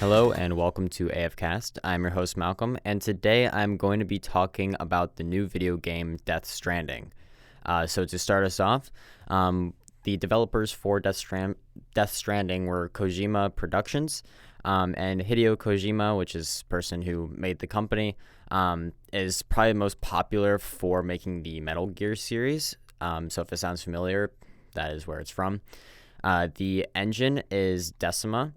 Hello and welcome to AFcast. I'm your host Malcolm, and today I'm going to be talking about the new video game Death Stranding. So to start us off, the developers for Death Stranding were Kojima Productions, and Hideo Kojima, which is the person who made the company, is probably most popular for making the Metal Gear series. So if it sounds familiar, that is where it's from. The engine is Decima.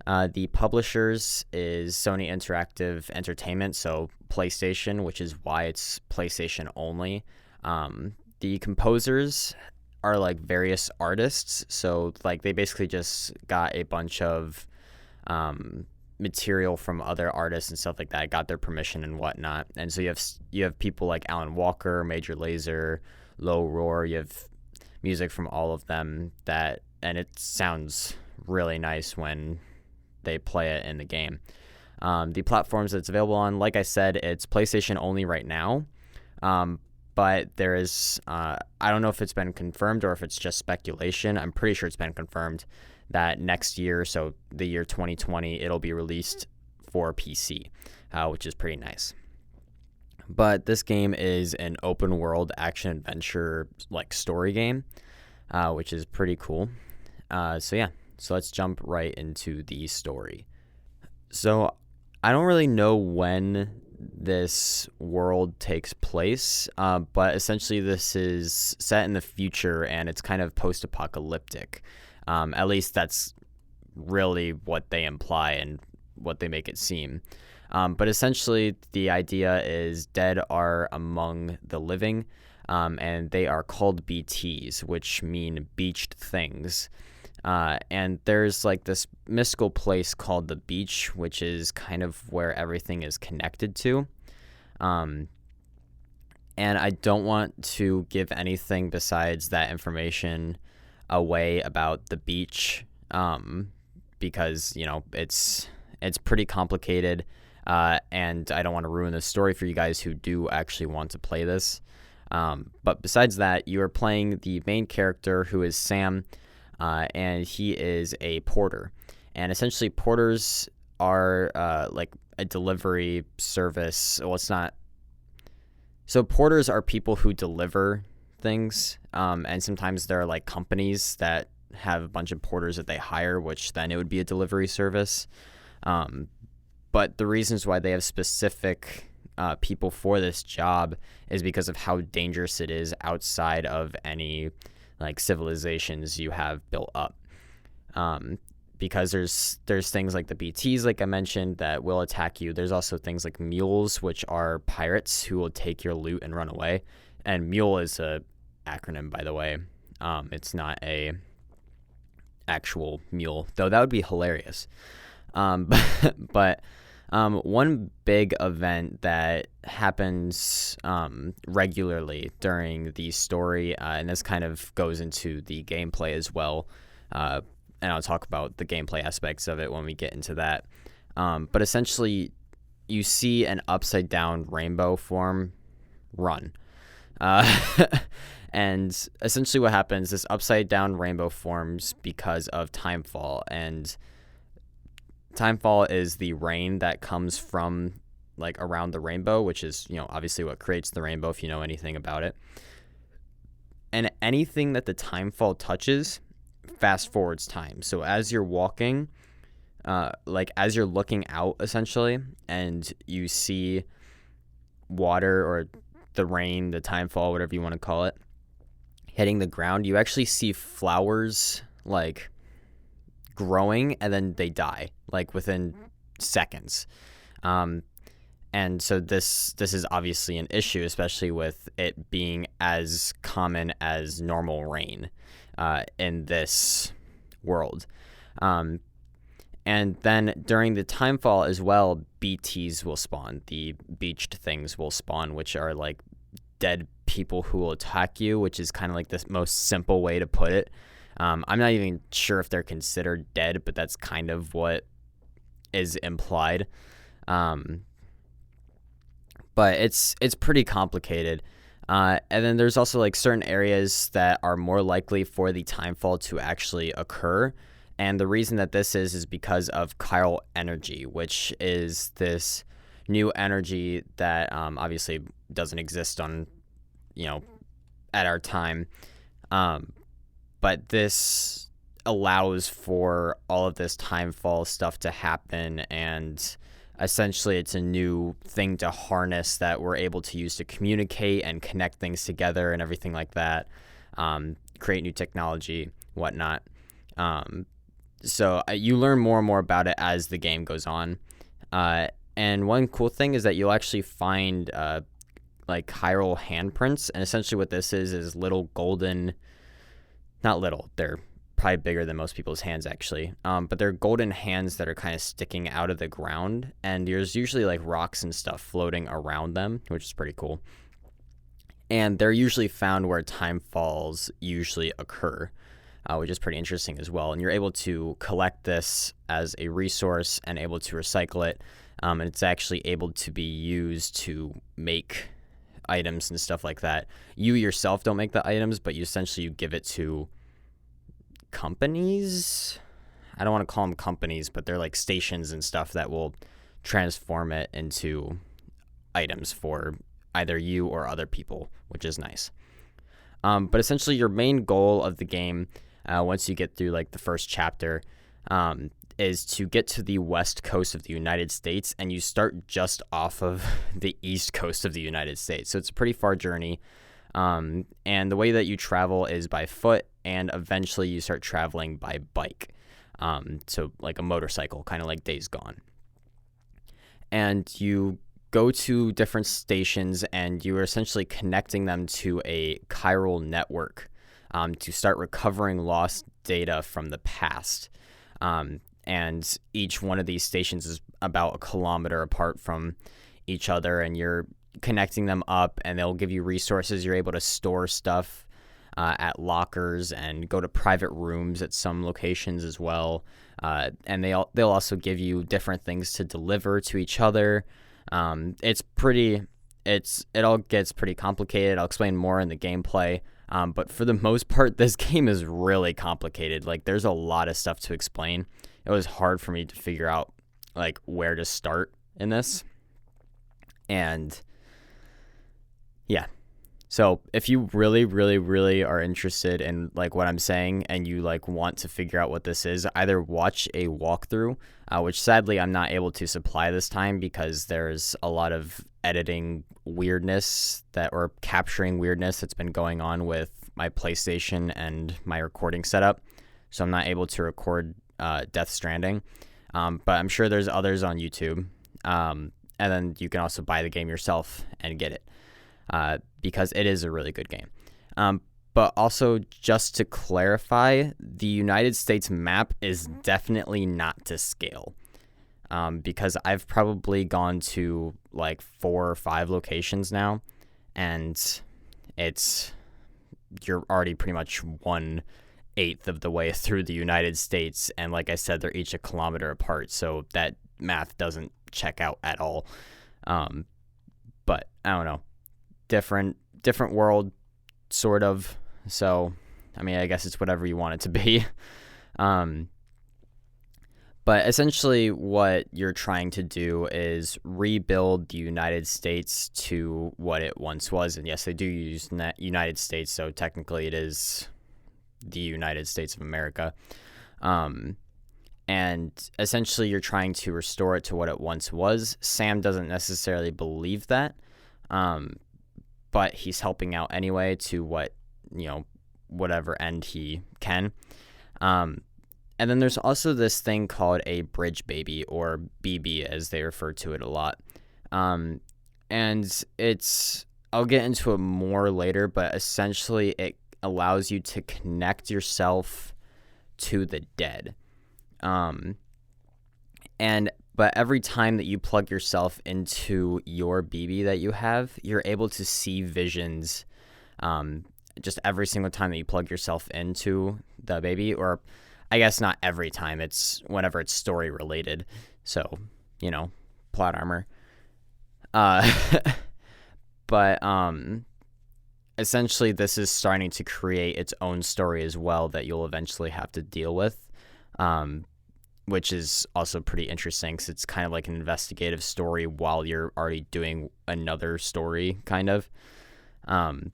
The publishers is Sony Interactive Entertainment, so PlayStation, which is why it's PlayStation only. The composers are like various artists, so like they basically just got a bunch of material from other artists and stuff like that, got their permission and whatnot. And so you have people like Alan Walker, Major Lazer, Low Roar. You have music from all of them and it sounds really nice when they play it in the game. The platforms that it's available on, like I said, it's PlayStation only right now. But there is, I don't know if it's been confirmed or if it's just speculation. I'm pretty sure it's been confirmed that next year, so the year 2020, it'll be released for PC, which is pretty nice. But this game is an open world action adventure like story game, which is pretty cool. So let's jump right into the story. So I don't really know when this world takes place, but essentially this is set in the future and it's kind of post-apocalyptic. At least that's really what they imply and what they make it seem. But essentially the idea is dead are among the living, and they are called BTs, which mean beached things. And there's like this mystical place called the beach, which is kind of where everything is connected to. And I don't want to give anything besides that information away about the beach, because, you know, it's pretty complicated, and I don't want to ruin the story for you guys who do actually want to play this. But besides that, you are playing the main character, who is Sam, and he is a porter. And essentially porters are like a delivery service. Well, it's not. So porters are people who deliver things, and sometimes there are like companies that have a bunch of porters that they hire, which then it would be a delivery service. But the reasons why they have specific people for this job is because of how dangerous it is outside of any like civilizations you have built up, because there's things like the BTs, like I mentioned, that will attack you. There's also things like mules, which are pirates who will take your loot and run away. And mule is a acronym, by the way. It's not a actual mule, though that would be hilarious. But one big event that happens regularly during the story, and this kind of goes into the gameplay as well, and I'll talk about the gameplay aspects of it when we get into that. But essentially, you see an upside-down rainbow form run. And essentially what happens, this upside-down rainbow forms because of timefall, and timefall is the rain that comes from like around the rainbow, which is, you know, obviously what creates the rainbow if you know anything about it. And anything that the timefall touches fast forwards time. So as you're walking, like as you're looking out essentially, and you see water or the rain, the timefall, whatever you want to call it, hitting the ground, you actually see flowers like growing and then they die like within seconds. And so this is obviously an issue, especially with it being as common as normal rain in this world. And then during the timefall as well, BTs will spawn. The beached things will spawn, which are like dead people who will attack you, which is kind of like the most simple way to put it. I'm not even sure if they're considered dead, but that's kind of what is implied. But it's pretty complicated. And then there's also like certain areas that are more likely for the timefall to actually occur, And the reason that this is because of chiral energy, which is this new energy that obviously doesn't exist on, you know, at our time. But this allows for all of this timefall stuff to happen, and essentially it's a new thing to harness that we're able to use to communicate and connect things together and everything like that, create new technology, whatnot. So you learn more and more about it as the game goes on. And one cool thing is that you'll actually find like chiral handprints, and essentially what this is little golden, not little, they're probably bigger than most people's hands actually, but they're golden hands that are kind of sticking out of the ground, and there's usually like rocks and stuff floating around them, which is pretty cool. And they're usually found where time falls usually occur, which is pretty interesting as well. And you're able to collect this as a resource and able to recycle it, and it's actually able to be used to make items and stuff like that. You yourself don't make the items, but you give it to companies. I don't want to call them companies, but they're like stations and stuff that will transform it into items for either you or other people, which is nice. But essentially your main goal of the game, once you get through like the first chapter, is to get to the west coast of the United States, and you start just off of the east coast of the United States. So it's a pretty far journey. And the way that you travel is by foot, and eventually you start traveling by bike. So like a motorcycle, kind of like Days Gone. And you go to different stations, and you are essentially connecting them to a chiral network to start recovering lost data from the past. And each one of these stations is about 1 kilometer apart from each other, and you're connecting them up, and they'll give you resources. You're able to store stuff at lockers and go to private rooms at some locations as well. And they'll also give you different things to deliver to each other. It all gets pretty complicated. I'll explain more in the gameplay. But for the most part, this game is really complicated. Like, there's a lot of stuff to explain. It was hard for me to figure out like where to start in this. And yeah. So if you really, really, really are interested in like what I'm saying, and you like want to figure out what this is, either watch a walkthrough, which sadly I'm not able to supply this time because there's a lot of editing weirdness or capturing weirdness that's been going on with my PlayStation and my recording setup. So I'm not able to record Death Stranding, but I'm sure there's others on YouTube. And then you can also buy the game yourself and get it. Because it is a really good game. But also, just to clarify, the United States map is definitely not to scale. Because I've probably gone to like 4 or 5 locations now, and you're already pretty much 1/8 of the way through the United States, and like I said, they're each 1 kilometer apart, so that math doesn't check out at all. But I don't know. Different world, sort of. So, I mean, I guess it's whatever you want it to be. But essentially what you're trying to do is rebuild the United States to what it once was. And yes, they do use United States, so technically it is the United States of America. And essentially you're trying to restore it to what it once was. Sam doesn't necessarily believe that. But he's helping out anyway to whatever end he can. And then there's also this thing called a bridge baby, or BB as they refer to it a lot. And I'll get into it more later, but essentially it allows you to connect yourself to the dead. But every time that you plug yourself into your BB that you have, you're able to see visions just every single time that you plug yourself into the baby. Or I guess not every time. It's whenever it's story related. So, plot armor. But essentially this is starting to create its own story as well that you'll eventually have to deal with. um, which is also pretty interesting because it's kind of like an investigative story while you're already doing another story, kind of. Um,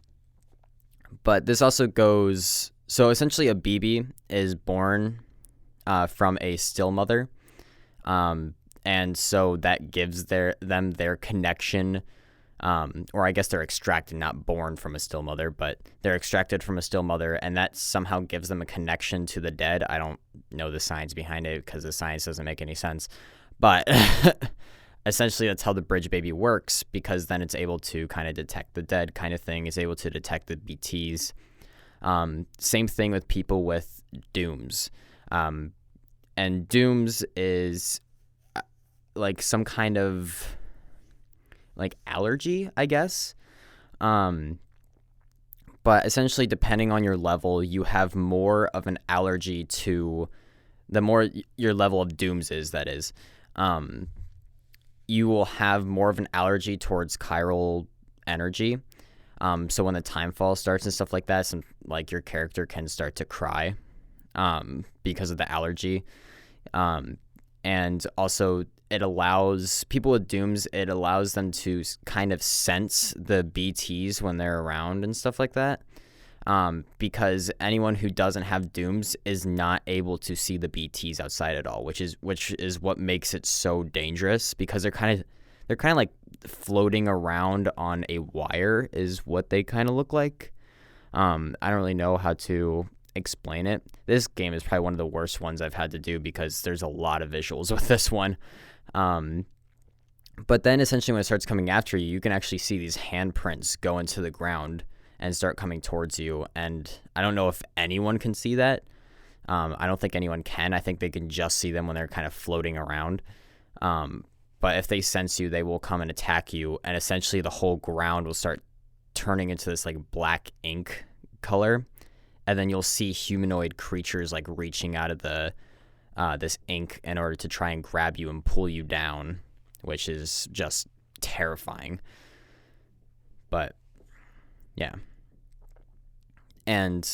but this also goes so essentially a BB is born from a still mother, and so that gives them their connection. Or I guess they're extracted, not born from a still mother, but they're extracted from a still mother, and that somehow gives them a connection to the dead. I don't know the science behind it because the science doesn't make any sense. But essentially, that's how the bridge baby works, because then it's able to kind of detect the dead kind of thing, is able to detect the BTs. Same thing with people with dooms. And dooms is like some kind of like allergy, I guess. But essentially, depending on your level, you have more of an allergy to the more your level of dooms is, that is. You will have more of an allergy towards chiral energy. So when the time fall starts and stuff like that, like your character can start to cry because of the allergy. And also it allows people with dooms, it allows them to kind of sense the BTs when they're around and stuff like that. Because anyone who doesn't have dooms is not able to see the BTs outside at all, which is what makes it so dangerous, because they're kind of like floating around on a wire is what they kind of look like. I don't really know how to explain it. This game is probably one of the worst ones I've had to do because there's a lot of visuals with this one. But then essentially when it starts coming after you, you can actually see these handprints go into the ground and start coming towards you. And I don't know if anyone can see that. I don't think anyone can. I think they can just see them when they're kind of floating around. But if they sense you, they will come and attack you. And essentially the whole ground will start turning into this like black ink color. And then you'll see humanoid creatures like reaching out of the this ink in order to try and grab you and pull you down, which is just terrifying. But yeah. And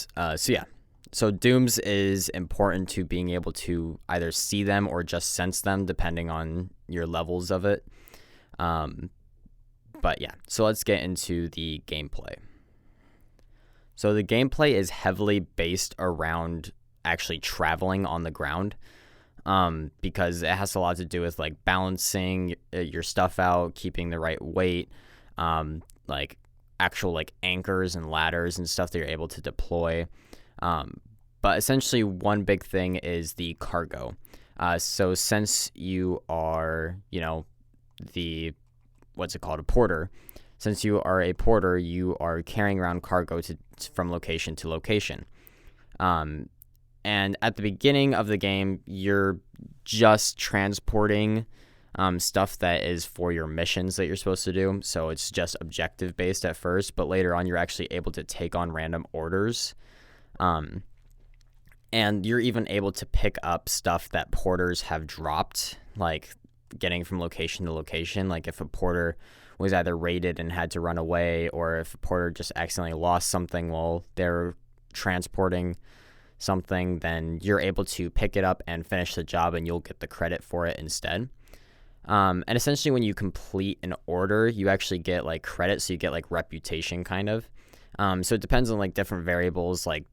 so dooms is important to being able to either see them or just sense them depending on your levels of it. But yeah, so let's get into the gameplay. So the gameplay is heavily based around actually traveling on the ground, because it has a lot to do with like balancing your stuff out, keeping the right weight, like actual like anchors and ladders and stuff that you're able to deploy. But essentially one big thing is the cargo. So since you are, a porter, since you are a porter, you are carrying around cargo from location to location. And at the beginning of the game, you're just transporting stuff that is for your missions that you're supposed to do. So it's just objective based at first, but later on you're actually able to take on random orders. And you're even able to pick up stuff that porters have dropped, like getting from location to location. Like if a porter was either raided and had to run away, or if a porter just accidentally lost something while they're transporting something, then you're able to pick it up and finish the job and you'll get the credit for it instead. And essentially when you complete an order, you actually get like credit, so you get like reputation kind of. So it depends on like different variables, like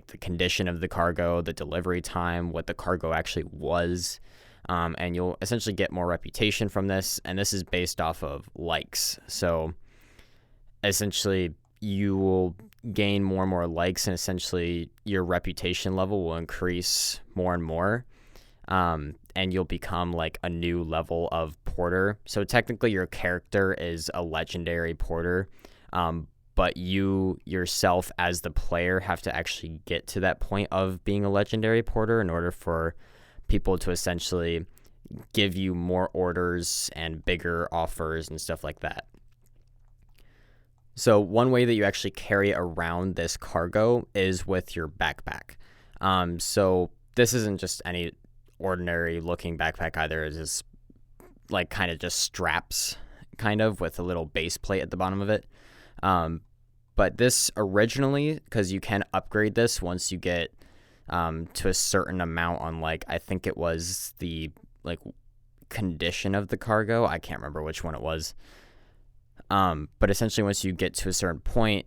the condition of the cargo, the delivery time, what the cargo actually was. And you'll essentially get more reputation from this, and this is based off of likes. So essentially you will gain more and more likes, and essentially your reputation level will increase more and more, and you'll become like a new level of porter. So technically your character is a legendary porter, but you yourself as the player have to actually get to that point of being a legendary porter in order for people to essentially give you more orders and bigger offers and stuff like that. So one way that you actually carry around this cargo is with your backpack. So this isn't just any ordinary looking backpack either. It's just like kind of just straps kind of with a little base plate at the bottom of it. But this originally, because you can upgrade this once you get to a certain amount on like I think it was the like condition of the cargo. I can't remember which one it was. But essentially, once you get to a certain point,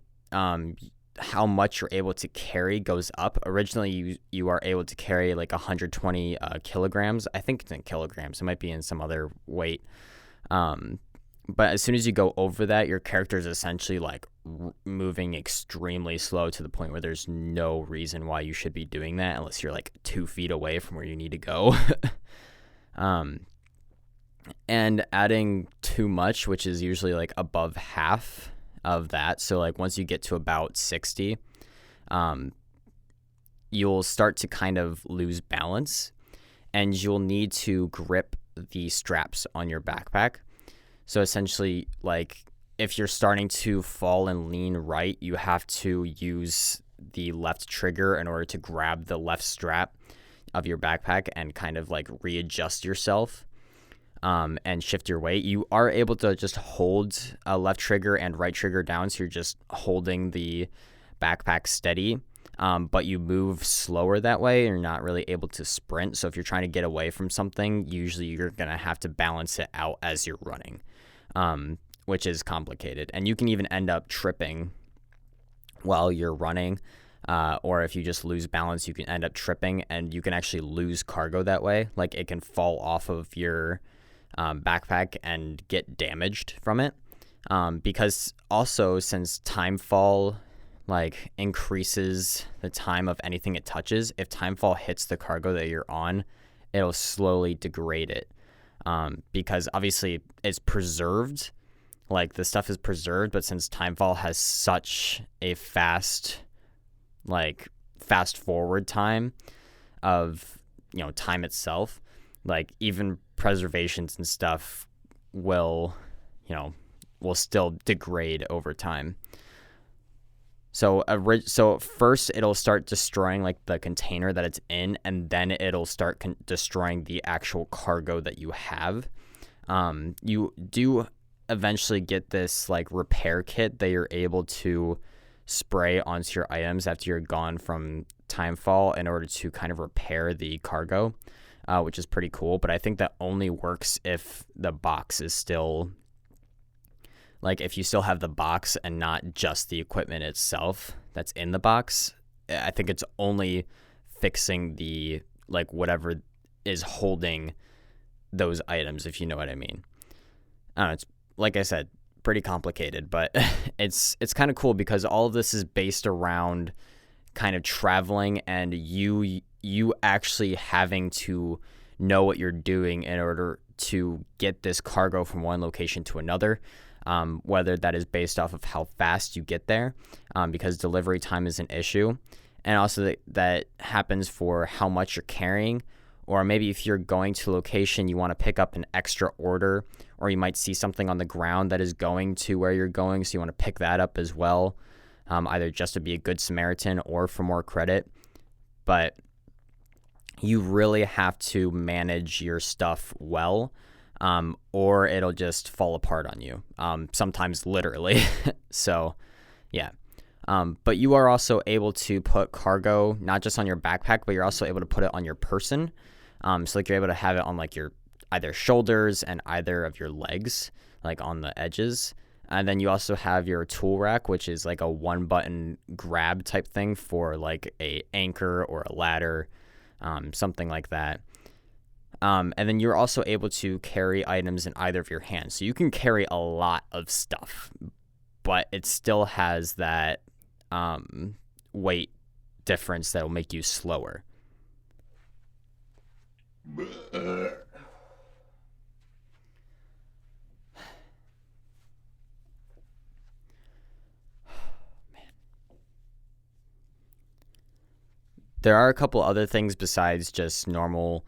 how much you're able to carry goes up. Originally, you are able to carry like 120 kilograms. I think it's in kilograms. It might be in some other weight. But as soon as you go over that, your character is essentially like moving extremely slow to the point where there's no reason why you should be doing that unless you're like 2 feet away from where you need to go. And adding too much, which is usually like above half of that. So like once you get to about 60, you'll start to kind of lose balance, and you'll need to grip the straps on your backpack. So essentially, like if you're starting to fall and lean right, you have to use the left trigger in order to grab the left strap of your backpack and kind of like readjust yourself. And shift your weight. You are able to just hold a left trigger and right trigger down, so you're just holding the backpack steady, but you move slower that way. You're not really able to sprint, so if you're trying to get away from something, usually you're going to have to balance it out as you're running, which is complicated. And you can even end up tripping while you're running, or if you just lose balance, you can end up tripping, and you can actually lose cargo that way. Like it can fall off of your backpack and get damaged from it, because also since timefall like increases the time of anything it touches, if timefall hits the cargo that you're on, it'll slowly degrade it, because obviously it's preserved, like the stuff is preserved, but since timefall has such a fast forward time of time itself, like even preservations and stuff will still degrade over time. So first it'll start destroying like the container that it's in, and then it'll start destroying the actual cargo that you have. You do eventually get this like repair kit that you're able to spray onto your items after you're gone from timefall in order to kind of repair the cargo, which is pretty cool. But I think that only works if the box is still, like if you still have the box and not just the equipment itself that's in the box. I think it's only fixing the, like whatever is holding those items, if you know what I mean. I don't know, it's, like I said, pretty complicated, but it's kind of cool because all of this is based around kind of traveling and you actually having to know what you're doing in order to get this cargo from one location to another, whether that is based off of how fast you get there, because delivery time is an issue, and also that happens for how much you're carrying. Or maybe if you're going to a location, you want to pick up an extra order, or you might see something on the ground that is going to where you're going, so you want to pick that up as well, either just to be a good Samaritan or for more credit. But you really have to manage your stuff well, or it'll just fall apart on you, sometimes literally. So, yeah. But you are also able to put cargo not just on your backpack, but you're also able to put it on your person. So like you're able to have it on like your either shoulders and either of your legs, like on the edges. And then you also have your tool rack, which is like a one button grab type thing for like a anchor or a ladder, something like that. And then you're also able to carry items in either of your hands. So you can carry a lot of stuff, but it still has that weight difference that will make you slower. There are a couple other things besides just normal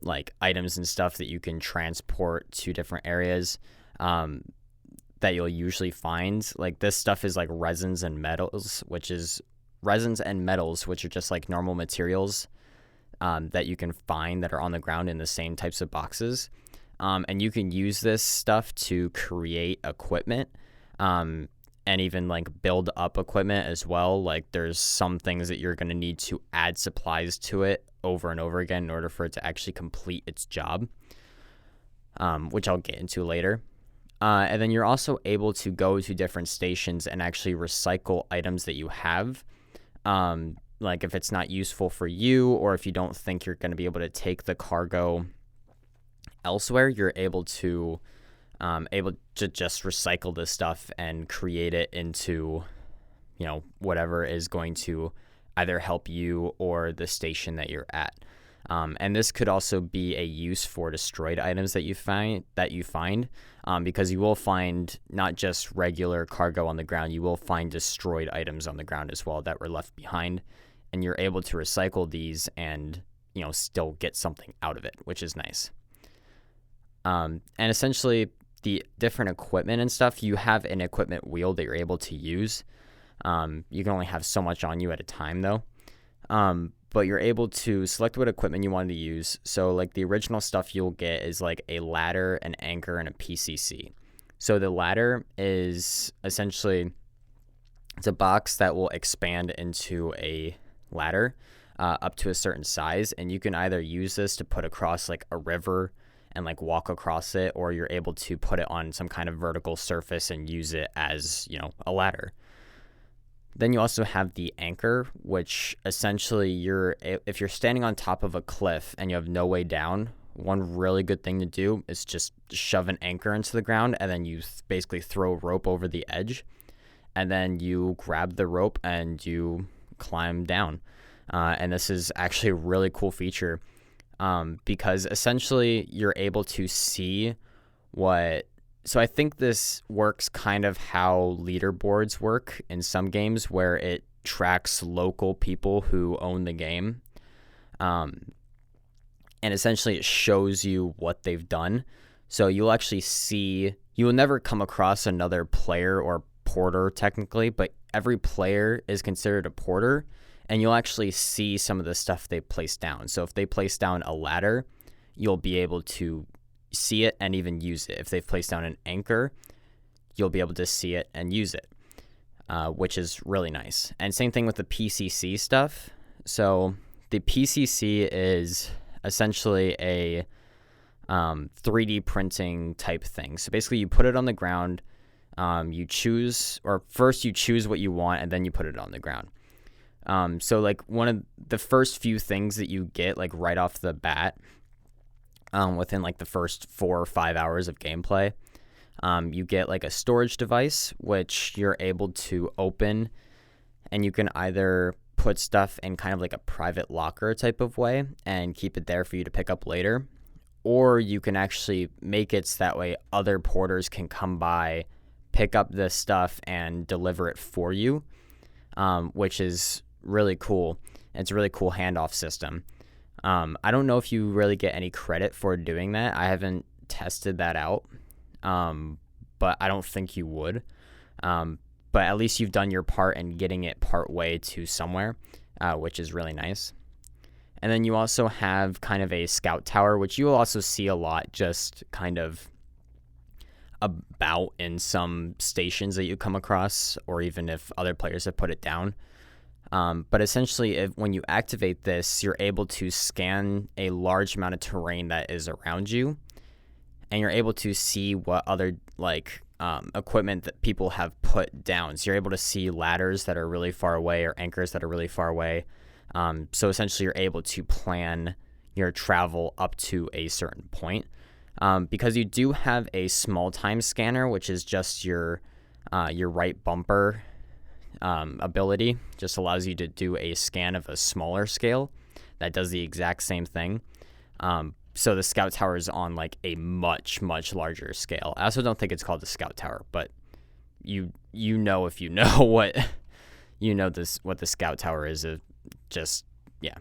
like items and stuff that you can transport to different areas that you'll usually find. Like this stuff is like resins and metals, which are just like normal materials that you can find that are on the ground in the same types of boxes. And you can use this stuff to create equipment. and even like build up equipment as well. Like there's some things that you're going to need to add supplies to it over and over again in order for it to actually complete its job, which I'll get into later. And then you're also able to go to different stations and actually recycle items that you have. Like if it's not useful for you, or if you don't think you're going to be able to take the cargo elsewhere, you're able to just recycle this stuff and create it into, whatever is going to either help you or the station that you're at. And this could also be a use for destroyed items that you find, because you will find not just regular cargo on the ground, you will find destroyed items on the ground as well that were left behind, and you're able to recycle these and, still get something out of it, which is nice. And essentially the different equipment and stuff, you have an equipment wheel that you're able to use. You can only have so much on you at a time though. But you're able to select what equipment you want to use. So like the original stuff you'll get is like a ladder, an anchor, and a PCC. So the ladder is essentially, it's a box that will expand into a ladder up to a certain size. And you can either use this to put across like a river and like walk across it, or you're able to put it on some kind of vertical surface and use it as, a ladder. Then you also have the anchor, which essentially if you're standing on top of a cliff and you have no way down, one really good thing to do is just shove an anchor into the ground, and then you basically throw a rope over the edge, and then you grab the rope and you climb down. And this is actually a really cool feature, because essentially you're able to see so I think this works kind of how leaderboards work in some games, where it tracks local people who own the game. And essentially it shows you what they've done. So you'll actually see, you will never come across another player or porter technically, but every player is considered a porter, and you'll actually see some of the stuff they place down. So if they place down a ladder, you'll be able to see it and even use it. If they've placed down an anchor, you'll be able to see it and use it, which is really nice. And same thing with the PCC stuff. So the PCC is essentially a 3D printing type thing. So basically you put it on the ground, first you choose what you want, and then you put it on the ground. So like one of the first few things that you get like right off the bat, within like the first 4 or 5 hours of gameplay, you get like a storage device, which you're able to open, and you can either put stuff in kind of like a private locker type of way and keep it there for you to pick up later, or you can actually make it so that way other porters can come by, pick up this stuff, and deliver it for you, which is really cool. It's a really cool handoff system. I don't know if you really get any credit for doing that. I haven't tested that out, but I don't think you would. But at least you've done your part in getting it part way to somewhere, which is really nice. And then you also have kind of a scout tower, which you will also see a lot just kind of about in some stations that you come across, or even if other players have put it down. But essentially, when you activate this, you're able to scan a large amount of terrain that is around you, and you're able to see what other equipment that people have put down. So you're able to see ladders that are really far away, or anchors that are really far away. So essentially, you're able to plan your travel up to a certain point, because you do have a small time scanner, which is just your right bumper. Ability just allows you to do a scan of a smaller scale that does the exact same thing. So the scout tower is on like a much larger scale. I also don't think it's called the scout tower, but you know if you know what what the scout tower is. Yeah.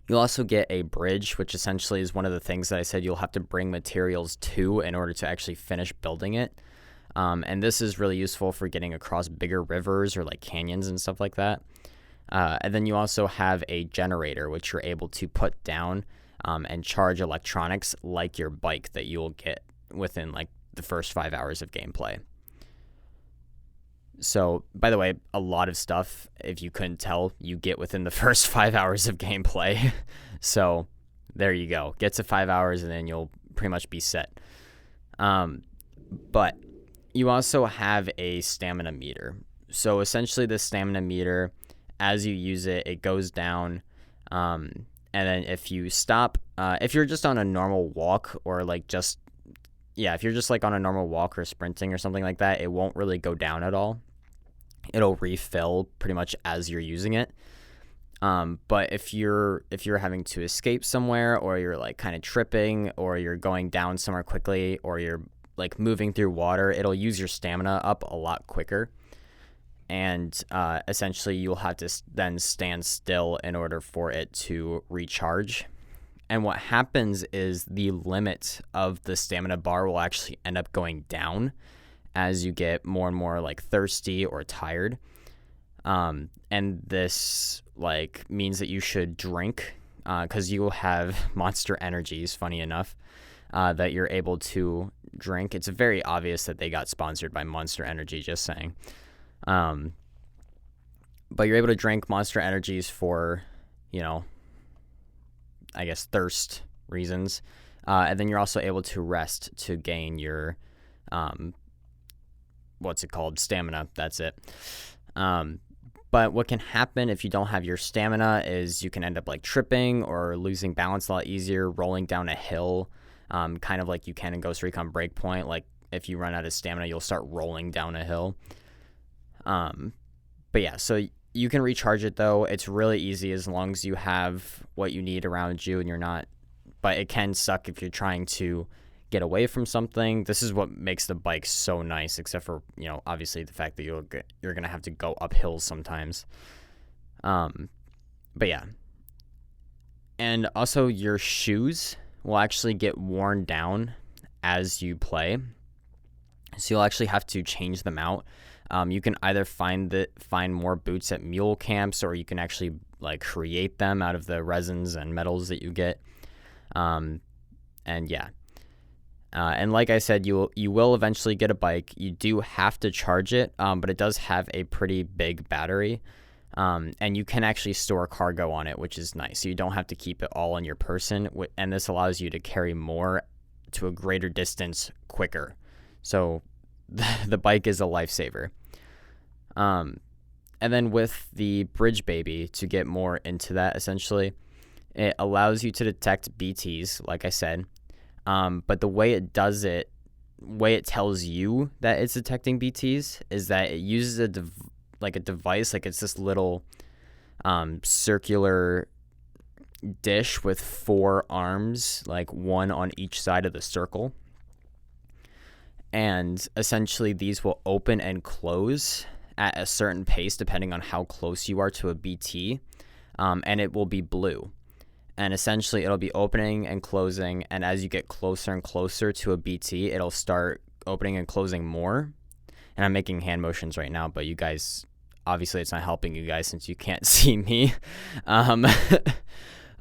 You'll also get a bridge, which essentially is one of the things that I said you'll have to bring materials to in order to actually finish building it. And this is really useful for getting across bigger rivers or like canyons and stuff like that. And then you also have a generator, which you're able to put down and charge electronics like your bike that you'll get within like the first 5 hours of gameplay. So, by the way, a lot of stuff, if you couldn't tell, you get within the first 5 hours of gameplay. So, there you go. Get to 5 hours and then you'll pretty much be set. But you also have a stamina meter. So, essentially, the stamina meter, as you use it, it goes down. And then if you stop, if you're just on a normal walk or like just, yeah, if you're just like on a normal walk or sprinting or something like that, it won't really go down at all. It'll refill pretty much as you're using it. But if you're having to escape somewhere, or you're like kind of tripping, or you're going down somewhere quickly, or you're like moving through water, it'll use your stamina up a lot quicker. And essentially you'll have to then stand still in order for it to recharge. And what happens is the limit of the stamina bar will actually end up going down as you get more and more like thirsty or tired. And this like means that you should drink, because you will have Monster Energies, funny enough, that you're able to drink. It's very obvious that they got sponsored by Monster Energy, just saying. But you're able to drink Monster Energies for, I guess, thirst reasons. And then you're also able to rest to gain your, stamina. That's it. But what can happen if you don't have your stamina is you can end up like tripping or losing balance a lot easier, rolling down a hill, kind of like you can in Ghost Recon Breakpoint. Like if you run out of stamina, you'll start rolling down a hill. But yeah, so you can recharge it though. It's really easy as long as you have what you need around you and you're not, but it can suck if you're trying to get away from something. This is what makes the bike so nice, except for, obviously the fact that you're going to have to go up hills sometimes. But yeah. And also your shoes will actually get worn down as you play. So you'll actually have to change them out. You can either find more boots at mule camps, or you can actually like create them out of the resins and metals that you get. And yeah. And like I said, you will eventually get a bike. You do have to charge it, but it does have a pretty big battery. And you can actually store cargo on it, which is nice. So you don't have to keep it all on your person. And this allows you to carry more to a greater distance quicker. So the bike is a lifesaver. And then with the Bridge Baby, to get more into that, essentially, it allows you to detect BTs, like I said. But the way it does it, way it tells you that it's detecting BTs, is that it uses a device, like it's this little circular dish with 4 arms, like one on each side of the circle. And essentially these will open and close at a certain pace depending on how close you are to a BT, and it will be blue. And essentially it'll be opening and closing, and as you get closer and closer to a BT, it'll start opening and closing more. And I'm making hand motions right now, but you guys, obviously it's not helping you guys since you can't see me.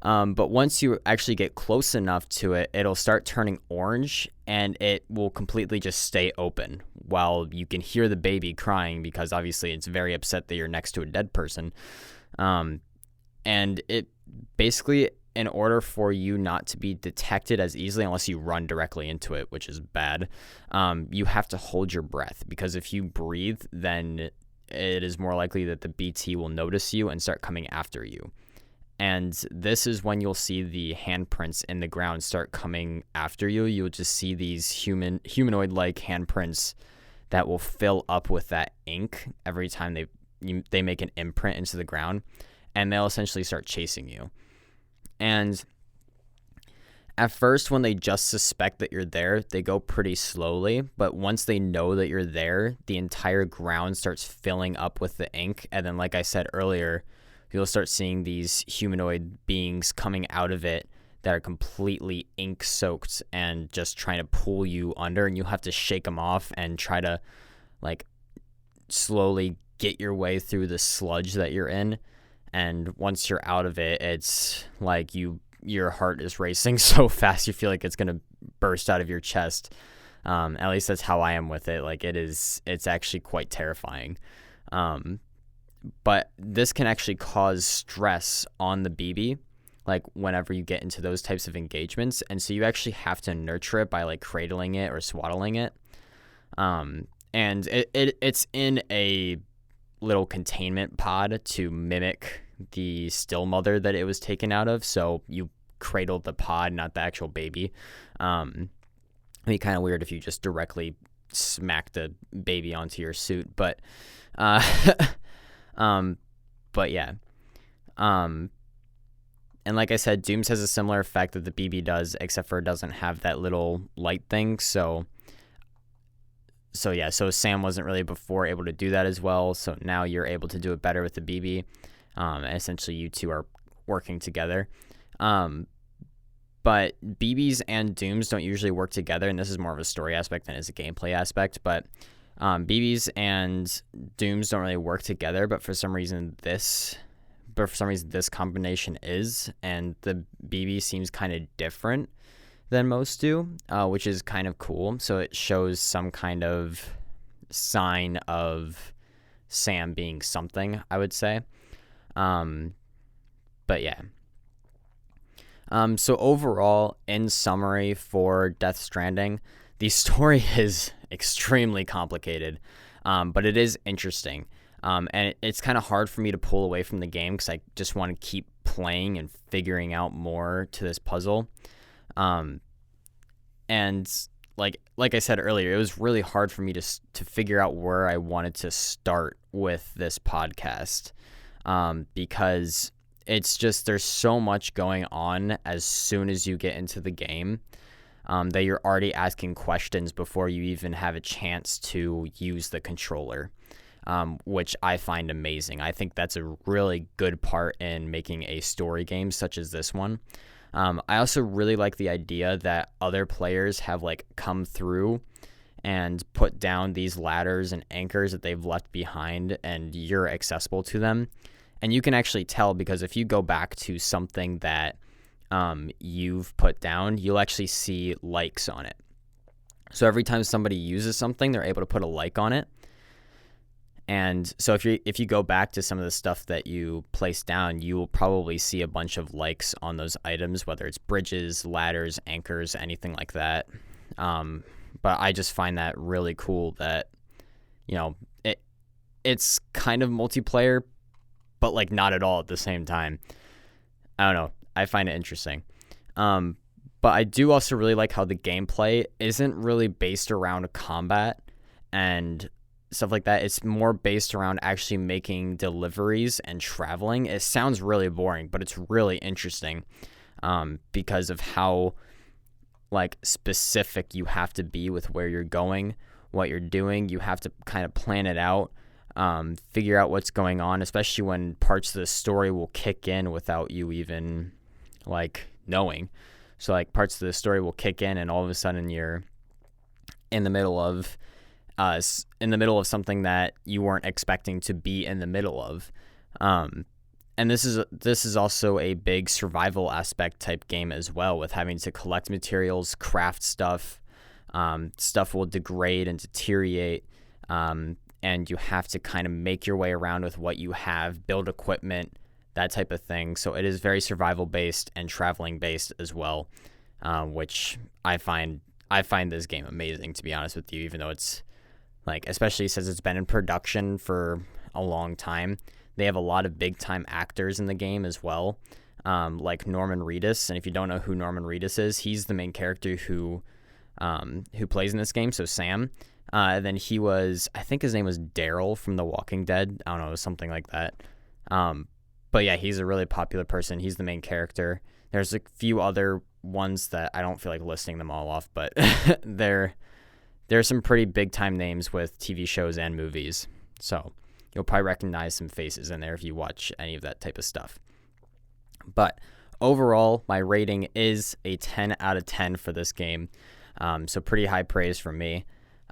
But once you actually get close enough to it, it'll start turning orange, and it will completely just stay open while you can hear the baby crying, because obviously it's very upset that you're next to a dead person. And it basically, in order for you not to be detected as easily unless you run directly into it, which is bad, you have to hold your breath, because if you breathe, then it is more likely that the BT will notice you and start coming after you. And this is when you'll see the handprints in the ground start coming after you. You'll just see these humanoid-like handprints that will fill up with that ink every time they make an imprint into the ground, and they'll essentially start chasing you. And at first, when they just suspect that you're there, they go pretty slowly. But once they know that you're there, the entire ground starts filling up with the ink. And then, like I said earlier, you'll start seeing these humanoid beings coming out of it that are completely ink soaked and just trying to pull you under. And you'll have to shake them off and try to like slowly get your way through the sludge that you're in. And once you're out of it, it's like your heart is racing so fast you feel like it's going to burst out of your chest. At least that's how I am with it. Like it's actually quite terrifying. Um, but this can actually cause stress on the BB, like whenever you get into those types of engagements, and so you actually have to nurture it by like cradling it or swaddling it. And it's in a little containment pod to mimic the still mother that it was taken out of. So you cradled the pod, not the actual baby. It'd be kind of weird if you just directly smack the baby onto your suit, but but yeah. And like I said, Dooms has a similar effect that the BB does, except for it doesn't have that little light thing. So Sam wasn't really before able to do that as well. So now you're able to do it better with the BB. And essentially you two are working together. But BBs and Dooms don't usually work together, and this is more of a story aspect than it is a gameplay aspect. But BBs and Dooms don't really work together, but for some reason this combination is, and the BB seems kind of different than most do, which is kind of cool. So it shows some kind of sign of Sam being something, I would say. But yeah. So overall, in summary for Death Stranding, the story is extremely complicated, but it is interesting. And it's kind of hard for me to pull away from the game because I just want to keep playing and figuring out more to this puzzle. And like I said earlier, it was really hard for me to figure out where I wanted to start with this podcast, because it's just there's so much going on as soon as you get into the game, that you're already asking questions before you even have a chance to use the controller, which I find amazing. I think that's a really good part in making a story game such as this one. I also really like the idea that other players have like come through and put down these ladders and anchors that they've left behind, and you're accessible to them. And you can actually tell, because if you go back to something that you've put down, you'll actually see likes on it. So every time somebody uses something, they're able to put a like on it. And so if you go back to some of the stuff that you placed down, you will probably see a bunch of likes on those items, whether it's bridges, ladders, anchors, anything like that. But I just find that really cool that, it's kind of multiplayer, but like not at all at the same time. I don't know. I find it interesting. But I do also really like how the gameplay isn't really based around combat and stuff like that. It's more based around actually making deliveries and traveling. It sounds really boring, but it's really interesting, because of how like specific you have to be with where you're going, what you're doing. You have to kind of plan it out, figure out what's going on, especially when parts of the story will kick in without you even like knowing. So like parts of the story will kick in and all of a sudden you're in the middle of something that you weren't expecting to be in the middle of. And this is also a big survival aspect type game as well, with having to collect materials, craft stuff. Stuff will degrade and deteriorate, and you have to kind of make your way around with what you have, build equipment, that type of thing. So it is very survival based and traveling based as well, which I find this game amazing, to be honest with you, even though it's like, especially since it's been in production for a long time. They have a lot of big time actors in the game as well, like Norman Reedus. And if you don't know who Norman Reedus is, he's the main character who plays in this game. So Sam. Then he was, I think his name was Daryl from The Walking Dead. I don't know, something like that. But yeah, he's a really popular person. He's the main character. There's a few other ones that I don't feel like listing them all off, but there are some pretty big time names with TV shows and movies. So you'll probably recognize some faces in there if you watch any of that type of stuff. But overall, my rating is a 10 out of 10 for this game. So pretty high praise from me.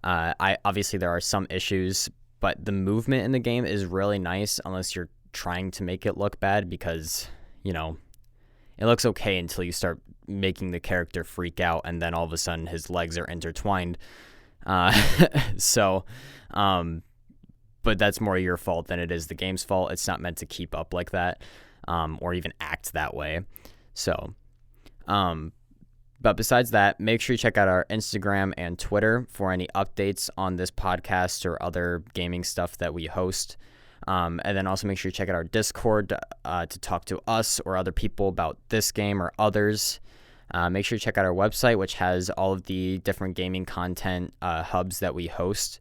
Obviously there are some issues, but the movement in the game is really nice unless you're trying to make it look bad, because, it looks okay until you start making the character freak out, and then all of a sudden his legs are intertwined. So, but that's more your fault than it is the game's fault. It's not meant to keep up like that, or even act that way. So, but besides that, make sure you check out our Instagram and Twitter for any updates on this podcast or other gaming stuff that we host. And then also make sure you check out our Discord to talk to us or other people about this game or others. Make sure you check out our website, which has all of the different gaming content hubs that we host,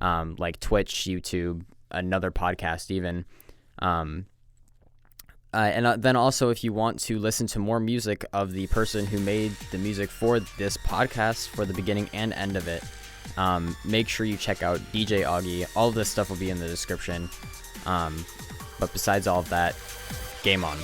like Twitch, YouTube, another podcast even. And then also, if you want to listen to more music of the person who made the music for this podcast, for the beginning and end of it, make sure you check out DJ Augie. All of this stuff will be in the description. But besides all of that, game on.